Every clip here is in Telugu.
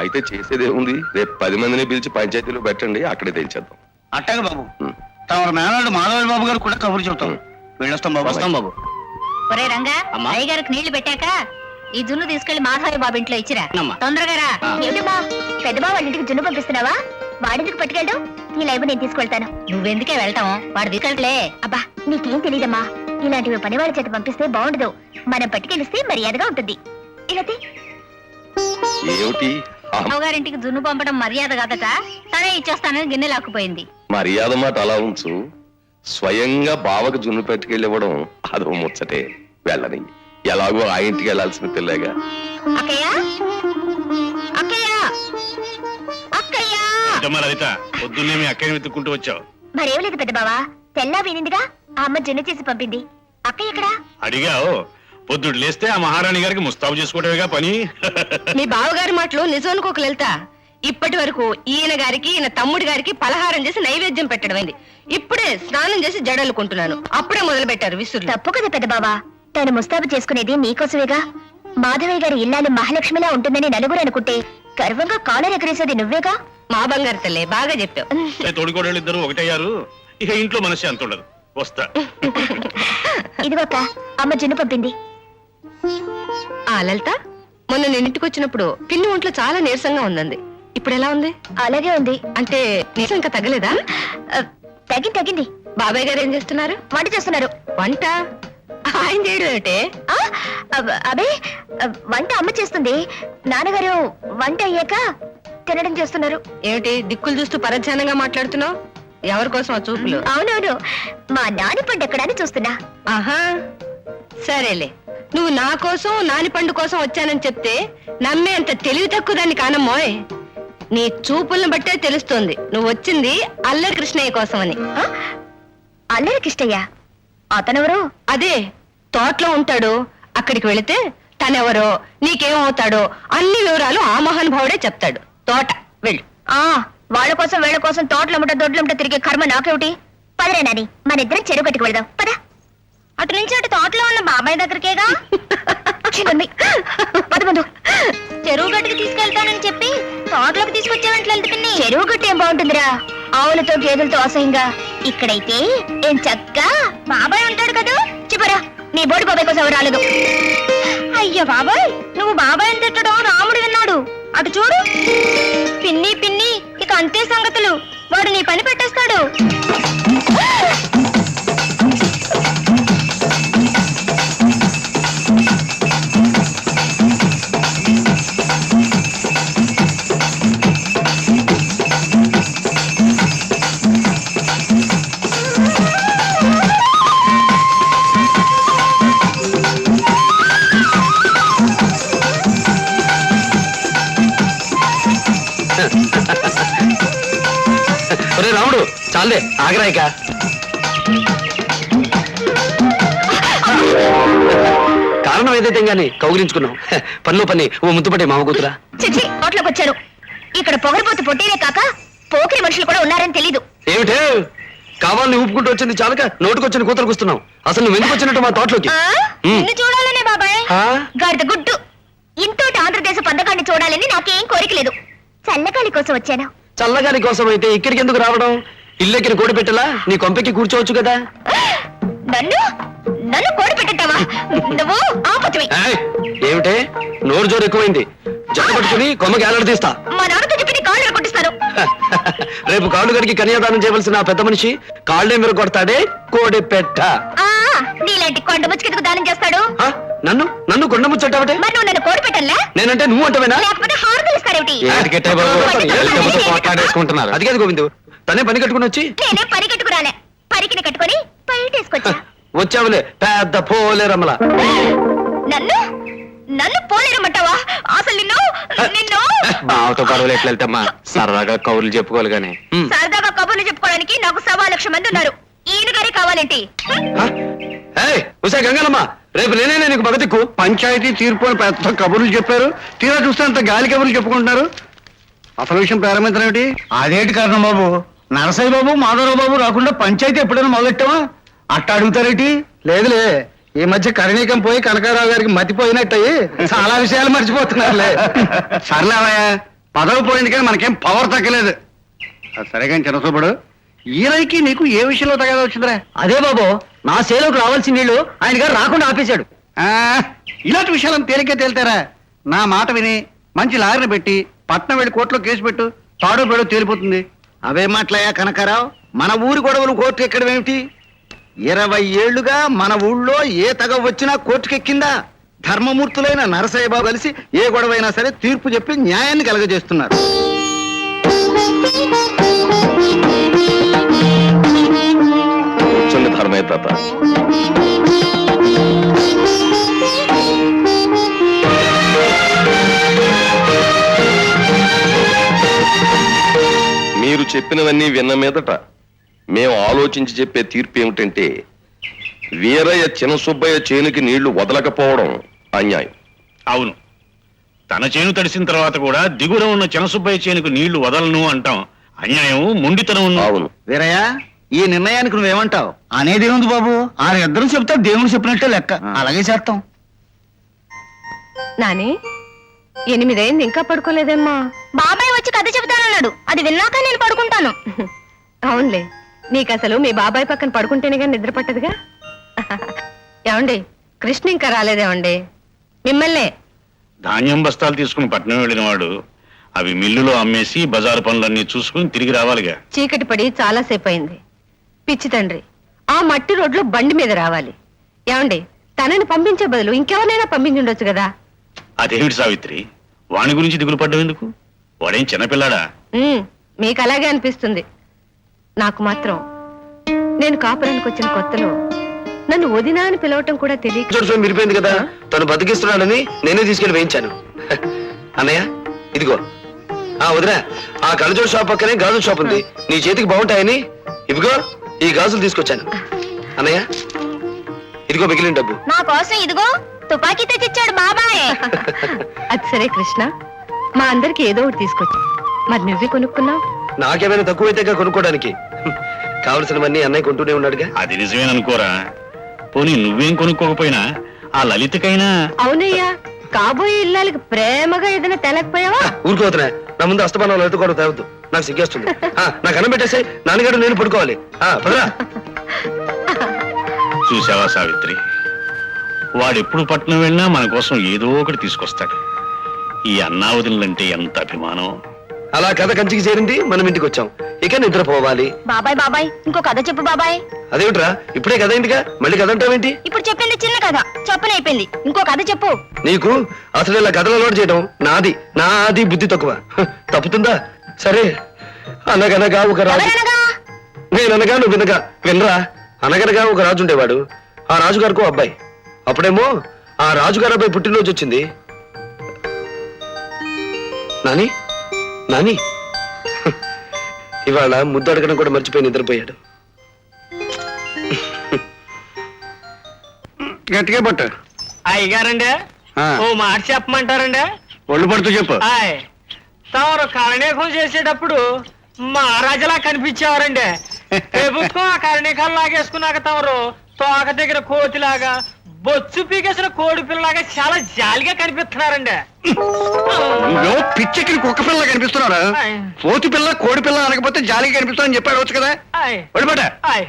అయితే చేసేదే ఉంది, రేపు 10 మందిని పిలిచి పంచాయతీలో పెట్టండి, అక్కడే తెచ్చేద్దాం. అట్టగా బాబు. తమ మేనాడు మాధవ బాబు గారు కూడా కబురు చెబుతాం. వెళ్ళొస్తాం బాబు. వస్తాం బాబు. ఒరే రంగా, అయ్యగారికి నీళ్లు పెట్టాక ఈ జున్ను తీసుకెళ్లి మాధవయ్య బాబు ఇంట్లో ఇచ్చిరా. తొందరగా రా. ఏమిటమ్మా, పెద్ద బాబు వాళ్ళ ఇంటికి జున్ను పంపిస్తున్నావా? వాడింటికి పట్టుకెళ్ళడం, ఈ లైబ్ నేను తీసుకెళ్తాను. నువ్వెందుకే వెళ్తాం, వాడు తీసుకెళ్ళలే. అబ్బా నీకేం తెలీదమ్మా, ఇలాంటివి పని వాళ్ళ చేత పంపిస్తే బాగుండదు. మనం పట్టుకెళ్ళిస్తే మర్యాదగా ఉంటుంది. ఇలా ఏమిటి గారింటికి జున్ను పంపడం మర్యాద కాదట, తనే ఇచ్చేస్తానని గిన్నె లాక్కుపోయింది. మర్యాద మాట అలా ఉంచు, స్వయంగా బావకు జున్ను పెట్టుకెళ్ళివ్వడం అదో ముచ్చటే. వెళ్ళని, ఎలాగో ఆ ఇంటికి వెళ్లాల్సిన పిల్లగా. అక్కయ్య అక్కయ్య అక్కయ్య, పొద్దున్నే మీ అక్కని వెతుక్కుంటూ వచ్చావు. మరేం లేదు పెద్ద బావా, తెల్లా వినిందిగా ఆ అమ్మ జున్ను చేసి పంపింది. అక్కయ్య ఎక్కడా? అడిగావు, పొద్దుడు లేస్తే ఆ మహారాణి గారికి ముస్తాబు చేసుకోవడమేగా పని. మీ బావగారి మాటలు నిజం అనుకోక లలిత. ఇప్పటి వరకు ఈయన గారికి ఈయన తమ్ముడి గారికి పలహారం చేసి నైవేద్యం పెట్టడమైంది. ఇప్పుడే స్నానం చేసి జడలుకుంటున్నాను, అప్పుడే మొదలు పెట్టారు విసురు. తప్పు కదా పెద్ద బావా, తను ముస్తాబు చేసుకునేది నీకోసమేగా. మాధవయ్య గారి ఇల్లాలు మహాలక్ష్మిలా ఉంటుందని నలుగురు అనుకుంటే గర్వంగా కాలర్ ఎగరేసేది నువ్వేగా. మా బంగారు తల్లే, బాగా చెప్పావు. తోడుకోడళ్ళు ఇద్దరు ఒకటయ్యారు, ఇక ఇంట్లో మనసు అంత ఉండదు. వస్తా. ఇదిగోక అమ్మ జున్ను పంపింది. ఆ లలిత, మొన్న నేను ఇంటికి వచ్చినప్పుడు పిన్ని ఒంట్లో చాలా నీరసంగా ఉందండి. ఇప్పుడు ఎలా ఉంది? అలాగే ఉంది. అంటే నీరసం ఇంకా తగ్గలేదా? తగ్గింది. బాబాయ్ గారు ఏం చేస్తున్నారు? వంట చేస్తున్నారు. వంట ఆయన చేయడం ఏమిటే? అబే, వంట అమ్మ చేస్తుంది. నాన్నగారు వంట అయ్యాక తినడం చేస్తున్నారు. ఏమిటి దిక్కులు చూస్తూ పరధ్యానంగా మాట్లాడుతున్నావు? ఎవరి కోసం ఆ చూపులు? అవునవును, మా నాని పండు ఎక్కడ అని చూస్తున్నా. ఆహా, సరేలే. నువ్వు నా కోసం నాని పండు కోసం వచ్చానని చెప్తే నమ్మే అంత తెలివి తక్కువ దాన్ని కానమ్మోయ్. నీ చూపులను బట్టే తెలుస్తోంది నువ్వు వచ్చింది అల్లరి కృష్ణయ్య కోసం అని. అల్లరి కృష్ణయ్య? అతనెవరు? అదే తోటలో ఉంటాడు. అక్కడికి వెళితే తనెవరో నీకేమవుతాడో అన్ని వివరాలు ఆ మహానుభావుడే చెప్తాడు. తోట వెళ్ళు. వాళ్ళ కోసం వీళ్ళ కోసం తోటలమ్మట దొడ్లమ్మట తిరిగే కర్మ నాకేమిటి? పదరే నాని, మన ఇద్దరం చెరువు గట్టుకు వెళదాం. పద. అటు నుంచి అటు తోటలో ఉన్న బాబాయ్ దగ్గరికేగా. పదమందు. చెరువు గట్టుకు తీసుకెళ్తానని చెప్పి తోటలోకి తీసుకొచ్చావంటే చెరువు గట్టు ఏం బాగుంటుందిరా, ఆవులతో గేదెలతో అసహ్యంగా. ఇక్కడైతే ఏం చక్కగా బాబాయ్ ఉంటాడు కదా. చెప్పరా, నీ బోడి బాబాయ్ కోసం ఎవరు రాలేదు. అయ్యో బాబాయ్, నువ్వు బాబాయ్ అని తిట్టడం రాముడు విన్నాడు. అటు చూడు. పిన్ని పిన్ని, ఇక అంతే సంగతులు. వాడు నీ పని పెట్టేస్తాడు. రాముడు చాలే, ఆగరాయిక. కారణం ఏదైతే గాని కౌగిలించుకున్నాం. పనిలో పని ఓ ముద్దుపట్టే మామ కూతురా. చిచి, నోట్లోకి వచ్చారు. ఇక్కడ పొగరపోతు పొట్టేనే కాక పోకిరి మనుషులు కూడా ఉన్నారని తెలీదు. ఏమిటే కావాలని ఊపుకుంటూ వచ్చింది చాలక నోటుకొచ్చిన కూతురు కూస్తున్నావు. అసలు నువ్వు ఎందుకు వచ్చినట్టు మా తోటలోకి? నిన్ను చూడాలనే బాబాయ్. గాడిద గుడ్డు. ఇంతోటి ఆంధ్రదేశ పథకాన్ని చూడాలని నాకేం కోరిక లేదు. చల్లగాలి కోసం వచ్చాను. చల్లగాలి కోసం అయితే ఇక్కడికి ఎందుకు రావడం? ఇల్లెక్కిన కోడి పెట్టలా నీ కొంపెక్కి కూర్చోవచ్చు కదా. నన్ను నన్ను కోడి పెట్టావా నువ్వు? ఆపతివి. ఏమిటే నోరు జోరు ఎక్కువైంది. జట్టు పట్టుకుని కొమ్మకి ఏలాడ తీస్తా. మా నాన్నతో చెప్పి కాళ్ళు కొట్టిస్తాను. రేపు కాళ్ళు గడికి కన్యాదానం చేయవలసిన పెద్ద మనిషి కాళ్ళే మీరు కొడతాడే కోడి పెట్ట. నీలాంటి కొండ ముచ్చుకెందుకు దానం చేస్తాడు? నన్ను నన్ను కొండ ముచ్చటావటే? మరి నువ్వు నన్ను కోడి పెట్టలే? నేనంటే నువ్వు అంటవేనా? లేకపోతే హారతులు ఇస్తారేమిటి? అది కాదు గోవిందు, తనే పని కట్టుకుని వచ్చి. నేనే పని కట్టుకురాలే, పరికిని కట్టుకుని బయటేసుకొచ్చా. వచ్చావులే పెద్ద పోలే రమ్మల. నన్ను నన్ను పోలేరమ్మంటావా? అసలు నిన్ను నిన్ను బావతో గొడవలు ఎట్లా వెళ్తామ్మా? సరదాగా కౌరులు చెప్పుకోవాలి గాని. సరదాగా కబుర్లు చెప్పుకోవడానికి నాకు 1,00,000 మంది ఉన్నారు. ఈయన గారే కావాలేంటి? ఉసే గంగలమ్మ, రేపు నేనే నీకు బగతిక్కు. పంచాయతీ తీర్పు అని పెద్ద కబుర్లు చెప్పారు, తీరా చూస్తే అంత గాలి కబుర్లు చెప్పుకుంటున్నారు. అసలు విషయం ప్రారంభించడం ఏమిటి? అదేంటి కారణం బాబు? నరసయ్య బాబు మాధవరావు బాబు రాకుండా పంచాయతీ ఎప్పుడైనా మొదలెట్టావా? అట్ట అడుగుతారేంటి? లేదులే, ఈ మధ్య కరణీకం పోయి కనకారావు గారికి మతిపోయినట్టయి చాలా విషయాలు మర్చిపోతున్నారులే. సర్లేవయ్యా, పదవి పోయింది కానీ మనకేం పవర్ తగ్గలేదు అది సరే కానీ చిన్నసూపుడు ఈయనకి నీకు ఏ విషయంలో తగదా వచ్చిందిరా? అదే బాబు, నా సేలోకి రావాల్సిన నీళ్లు ఆయన గారు రాకుండా ఆపేశాడు. ఆ, ఇలాంటి విషయాలను తేలిగ్గా తేలితారా? నా మాట విని మంచి లాయర్ని పెట్టి పట్నం వెళ్ళి కోర్టులో కేసు పెట్టు, తాడో పేడో తేలిపోతుంది. అవే మాటలయ్యా కనకారావు, మన ఊరి గొడవలు కోర్టు ఎక్కడం ఏమిటి? 20 ఏళ్లుగా మన ఊళ్ళో ఏ తగ వచ్చినా కోర్టుకెక్కిందా? ధర్మమూర్తులైన నరసయ్య బాబు కలిసి ఏ గొడవైనా సరే తీర్పు చెప్పి న్యాయాన్ని కలగజేస్తున్నారు. కూర్చోండి ధర్మయ్య తాత. మీరు చెప్పినవన్నీ విన్న మీదట మేము ఆలోచించి చెప్పే తీర్పు ఏమిటంటే, వీరయ్య చిన్నసుబ్బయ్య చేనుకి నీళ్లు వదలకపోవడం అన్యాయం. అవును, తన చేను తడిసిన తర్వాత కూడా దిగున ఉన్న చినసుబ్బయ్య చేనుకు నీళ్లు వదలను అంటాం అన్యాయం, మొండితనం. అవును. వీరయ్య, ఈ నిర్ణయానికి నువ్వేమంటావు? అనేది ఉంది బాబు, ఇద్దరు చెప్తే దేవుడు చెప్పినట్టే లెక్క. అలాగే చేస్తాం. నాని 8 అయింది, ఇంకా పడుకోలేదేమ్మా? బాబాయ్ వచ్చి కథ చెబుతానన్నాడు, అది విన్నాక నేను పడుకుంటాను. అవునులే, నీకు అసలు మీ బాబాయ్ పక్కన పడుకుంటేనే కానీ నిద్ర పట్టదుగా. ఏమండి, కృష్ణ ఇంకా రాలేదేమండి? మిమ్మల్నే. ధాన్యం బస్తాలు తీసుకుని పట్నం వెళ్ళిన వాడు అవి మిల్లులో అమ్మేసి బజారు పనులన్నీ చూసుకుని తిరిగి రావాలిగా. చీకటి పడి చాలాసేపు అయింది. పిచ్చి తండ్రి, ఆ మట్టి రోడ్లో బండి మీద రావాలి. ఏమండి, తనని పంపించే బదులు ఇంకెవరినైనా పంపించుండొచ్చు కదా. అదేమిటి సావిత్రి, వాని గురించి దిగులు పడ్డం ఎందుకు? వాడేం చిన్నపిల్లాడా? మీకు అలాగే అనిపిస్తుంది. నాకు మాత్రం నేను కాపురానికి వచ్చిన కొత్తలో నన్ను వదినా అని పిలవటం కూడా తెలియక చూడు మిరిపోయింది కదా, తను బతికిస్తున్నాడని నేనే తీసుకెళ్లి వేయించాను. అన్నయ్య ఇదిగో. వదినా, ఆ కళ్ళజోడు షాప్ పక్కనే గాజుల షాప్ ఉంది, నీ చేతికి బాగుంటాయని ఇదిగో ఈ గాజులు తీసుకొచ్చాను. అన్నయ్య ఇదిగో మిగిలిన డబ్బు. నా కోసం ఇదిగో తుపాకీ తెచ్చిచ్చాడు బాబాయ్. అది సరే కృష్ణ, మా అందరికి ఏదో ఒకటి తీసుకొచ్చు. మరి నువ్వే కొనుక్కున్నావు. నాకేమైనా తక్కువైతేగా కొనుక్కోవడానికి? కావలసినవన్నీ అన్నయ్య కొంటూనే ఉన్నాడుగా. అది నిజమేననుకోరా. పోనీ నువ్వేం కొనుక్కోకపోయినా ఆ లలితకైనా. అవునయ్యా, కాబోయే ఇల్లాలకి ప్రేమగా ఏదైనా తెలకపోయావా? ఊరుకోతున్నా, నా ముందు అస్తమానం లలితకోవడం తేవద్దు, నాకు సిగ్గేస్తుంది. నాకు అన్నం పెట్టేసి నాన్నగారు నేను పడుకోవాలి. పదరా. చూసావా సావిత్రి, వాడెప్పుడు పట్నం వెళ్ళినా మన కోసం ఏదో ఒకటి తీసుకొస్తాడు. ఈ అన్నావదినంటే ఎంత అభిమానం. అలా కథ కంచికి చేరింది, మనం ఇంటికి వచ్చాం, ఇక నిద్రపోవాలి. బాబాయ్ బాబాయ్ ఇంకో కథ చెప్పు బాబాయ్. అదేమిట్రా, ఇప్పుడే కథ అయిందిగా మళ్ళీ కథ అంటావేంటి? ఇప్పుడు చెప్పింది చిన్న కథ, చెప్పనైపోయింది. ఇంకో కథ చెప్పు. నీకు అసలు ఇలా కథలు అలవాటు చేయడం నాది బుద్ధి తక్కువ. తప్పుతుందా? సరే. అనగనగా ఒక రాజు. ఎవరనగా? నేననగా నువ్వు వినరా. అనగనగా ఒక రాజు ఉండేవాడు. ఆ రాజుగారికి ఓ అబ్బాయి. అప్పుడేమో ఆ రాజుగారి అబ్బాయి పుట్టినరోజు వచ్చింది. నాని నాని ఇవాళ ముద్దు అడగడం కూడా మర్చిపోయి నిద్రపోయాడు. గట్టిగా పట్టు. అయ్యగారండి, ఆ. ఓ మాట చెప్పమంటారండి? ఒళ్ళు పడుతూ చెప్పు. ఆయ్, తమరు కరణీకం చేసేటప్పుడు మహారాజులా కనిపించేవారండి. ప్రభుత్వం ఆ కరణీకాలు లాగేసుకున్నాక తమరు తోక దగ్గర కోతిలాగా, బొచ్చు పీకేసిన కోడి పిల్లలాగా చాలా జాలిగా కనిపిస్తున్నారండి. నువ్వు పిచ్చెక్కిన కుక్క పిల్ల కనిపిస్తున్నారా? ఆయ్. పోతి పిల్ల కోడి పిల్ల అనకపోతే జాలిగా కనిపిస్తానని చెప్పాడు వచ్చు కదా. ఆయ్, ఒడిపట. ఆయ్,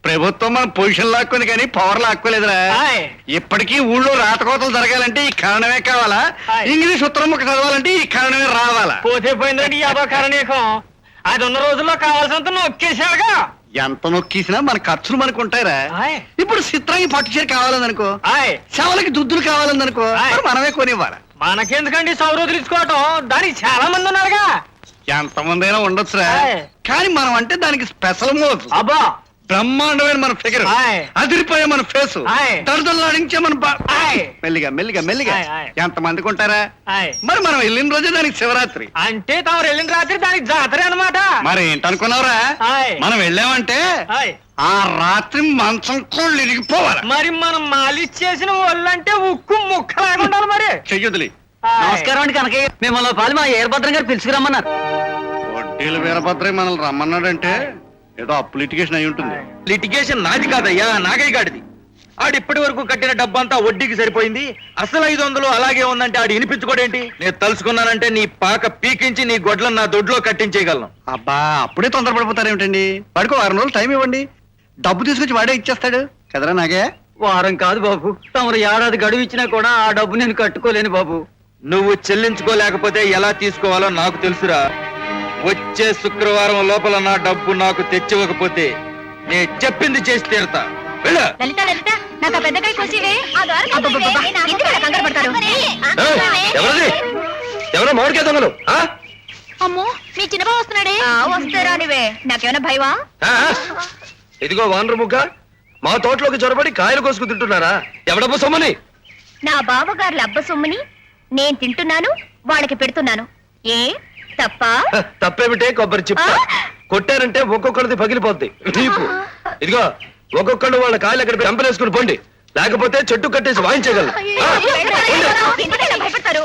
ప్రభుత్వం మన పొజిషన్ లాక్కుంది కానీ పవర్ లాక్కోలేదురా. ఆయ్. ఇప్పటికీ ఊళ్ళో రాతకోతలు జరగాలంటే ఈ కారణమే కావాలా? ఆయ్. ఇంగ్లీష్ ఉత్తరం ముక్క చదవాలంటే ఈ కారణమే రావాలా? పోతే పోయిందండి యాదో కరణీకం. అది ఉన్న రోజుల్లో కావాల్సినంత నొక్కేశాడుగా. ఎంత నొక్కేసినా మన ఖర్చులు మనకు ఉంటాయిరా. ఆయ్. ఇప్పుడు చిత్రానికి పట్టు చీర కావాలనుకో, ఆయ్, శవలకి దుద్దులు కావాలనుకో, ఆయ్. మరి మనమే కొనివ్వాలి. మనకెందుకండి సౌరోధులుసుకోవటం, దానికి చాలా మంది ఉన్నారుగా. ఎంతమంది అయినా ఉండొచ్చురా, ఆయ్. కానీ మనం అంటే దానికి స్పెషల్ మోజు. అబ్బా, బ్రహ్మాండమైన మన ఫిగర్, ఆయ్. అదిరిపోయే మన ఫేసు, ఆయ్. దళదళలాడించే మన ఆయ్. మెల్లిగా మెల్లిగా మెల్లిగా ఆయ్, ఆయ్. ఎంత మందికి ఉంటారా? ఆయ్. మరి మనం వెళ్ళిన రోజే దానికి శివరాత్రి. అంటే తమరు వెళ్ళిన రాత్రి దానికి జాతర అన్నమాట. మరి ఏంటనుకున్నావురా? ఆయ్. మనం వెళ్ళామంటే ఆయ్. ఆ రాత్రి మంచం కోళ్ళు ఇరిగిపోవాలి. మరి మనం మాలిచ్చేసిన ఒళ్ళంటే ఉక్కు ముక్కలాగా ఉండాలి మరి. చెయ్యొదిలి. ఆయ్. నమస్కారం అండి కనకయ్య, మిమ్మల్ని పాలు మా ఏర్భద్రం గారు పిలుచుకురమ్మన్నారు. వడ్డీలు వీరభద్రయ్య మనల్ని రమ్మన్నాడంటే ఏదో అప్పు లిటిగేషన్ అయి ఉంటుంది. లిటిగేషన్ నాది కాదయ్యా, నాగయ్య గాడిది. ఆడిప్పటి వరకు కట్టిన డబ్బంతా వడ్డీకి సరిపోయింది. అసలు 500 అలాగే ఉందంటే ఆడు వినిపించుకోడేంటి? నేను తలుసుకున్నానంటే నీ పాక పీకించి నీ గొడ్లను నా దొడ్లో కట్టించేయగలను. అబ్బా అప్పుడే తొందరపడిపోతారేమిటండి? వాడికి 1 రోజులు టైం ఇవ్వండి, డబ్బు తీసుకొచ్చి వాడే ఇచ్చేస్తాడు కదరా నాగే. వారం కాదు బాబు, తమరు ఏడాది గడువు ఇచ్చినా కూడా ఆ డబ్బు నేను కట్టుకోలేను బాబు. నువ్వు చెల్లించుకోలేకపోతే ఎలా తీసుకోవాలో నాకు తెలుసురా. వచ్చే శుక్రవారం లోపల నా డబ్బు నాకు తెచ్చివ్వకపోతే నేను చెప్పింది చేసి తీరతా. వెళ్ళు. లలిత లలిత నాకు ఆ పెద్దకాయ కోసివే. ఎందుకలా కంగారు పడతారు? ఎవరది? ఎవరో మామిడికాయ దొంగలు? ఆ? అమ్మో మీ చిన్నబాబు వస్తున్నాడే. వస్తారా నీవే? నాకేమైనా భయవా? ఆ? ఇదిగో వానరు ముగ్గ, మా తోటలోకి చొరబడి కాయలు కోసుకు తింటున్నారా? ఎవడబ్బ సొమ్మని? నా బావగారుల అబ్బ సొమ్ముని నేను తింటున్నాను, వాళ్ళకి పెడుతున్నాను. ఏ తప్ప? హ, తప్పేమిటే కొబ్బరి చిప్ప. కొట్టారంటే ఒక్కొక్కరిది పగిలిపోద్ది నీకు. ఇదిగో ఒక్కొక్కడు వాళ్ళ కాయలు ఎక్కడ చంపలేసుకుని పోండి, లేకపోతే చెట్టు కట్టేసి వాయించగలరు. ఆ, పోండి. ఎందుకలా భయపడతారు?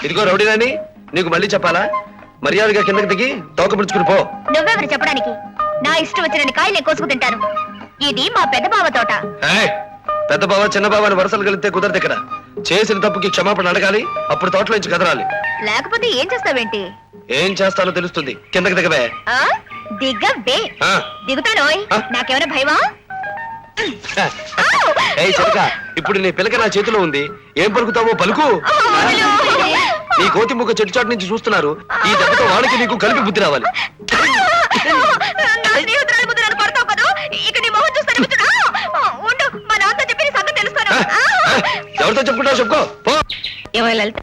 ఇదిగో రౌడీనాని, నీకు మళ్ళీ చెప్పాలా? మర్యాదగా కిందకి దిగి తోక పుడుచుకుని పో. నువ్వెవరు చెప్పడానికి? నా ఇష్టం వచ్చిన కాయలు నేను కోసుకు తింటాను. ఇది మా పెద్ద బావ తోట. ఏయ్, పెద్ద బావ చిన్న బావ అని వరసలు కలిస్తే కుదరదు ఇక్కడ. చేసిన తప్పుకి క్షమాపణ అడగాలి, అప్పుడు తోటలో నుంచి కదరాలి. లేకపోతే ఏం చేస్తావేంటి? ఏం చేస్తానో తెలుస్తుంది. కిందకి దిగవే. ఆ? దిగవే. ఆ. దిగుతానోయ్. ఆ? నాకేమైనా భయమా? ఏయ్ చిలక, ఇప్పుడు నీ పిలక నా చేతిలో ఉంది, ఏం పలుకుతావో పలుకు. నీ కోతి ముక్క చెట్టు చాటు నుంచి చూస్తున్నారు. ఈ దెబ్బతో వాళ్ళకి నీకు కలిపి బుద్ధి రావాలి. నా స్నేహితురాలి ముందు నన్ను కొడతావు కదూ? ఇక నీ మొహం చూస్తాను. ఉండు, మా నాన్నతో చెప్పి నీ సంగతి తెలుస్తాను. ఎవరితో చెప్పుకుంటావు చెప్పుకో పో. ఏమో లలిత,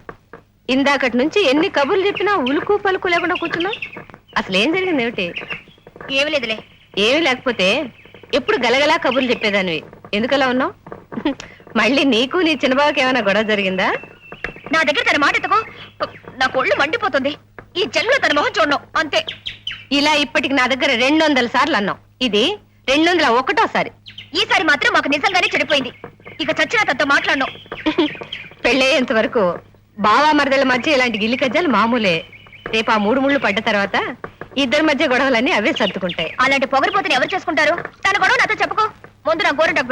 ఇందాకటి నుంచి ఎన్ని కబుర్లు చెప్పినా ఉలుకు పలుకు లేకుండా కూర్చున్నావు. అసలు ఏం జరిగింది ఏమిటి? ఏమి లేదులే. ఏమీ లేకపోతే ఎప్పుడు గలగలా కబుర్లు చెప్పేదానివి, ఎందుకలా ఉన్నావు? మళ్ళీ నీకు నీ చిన్నబాబుకి ఏమైనా గొడవ జరిగిందా? నా దగ్గర తన మాట ఎత్తుకో, నా కొళ్ళు మండిపోతుంది. ఈ జన్మలో తన మొహం చూడను అంతే. ఇలా ఇప్పటికి నా దగ్గర 200 సార్లు అన్నావు, ఇది 201వ. ఈసారి మాత్రం మాకు నిజంగానే చెడిపోయింది. ఇక చచ్చిన తనతో మాట్లాడను. పెళ్ళయ్యేంత వరకు బావా మరదల మధ్య ఇలాంటి గిల్లి కజ్జాలు మామూలే. రేపు ఆ 3 ముళ్ళు పడ్డ తర్వాత ఇద్దరి మధ్య గొడవలన్నీ అవే సర్దుకుంటాయి. అలాంటి పొగరిపోతుని ఎవరు చేసుకుంటారు? తన గొడవ నాతో చెప్పుకో. ముందు నా గోరెంటాకు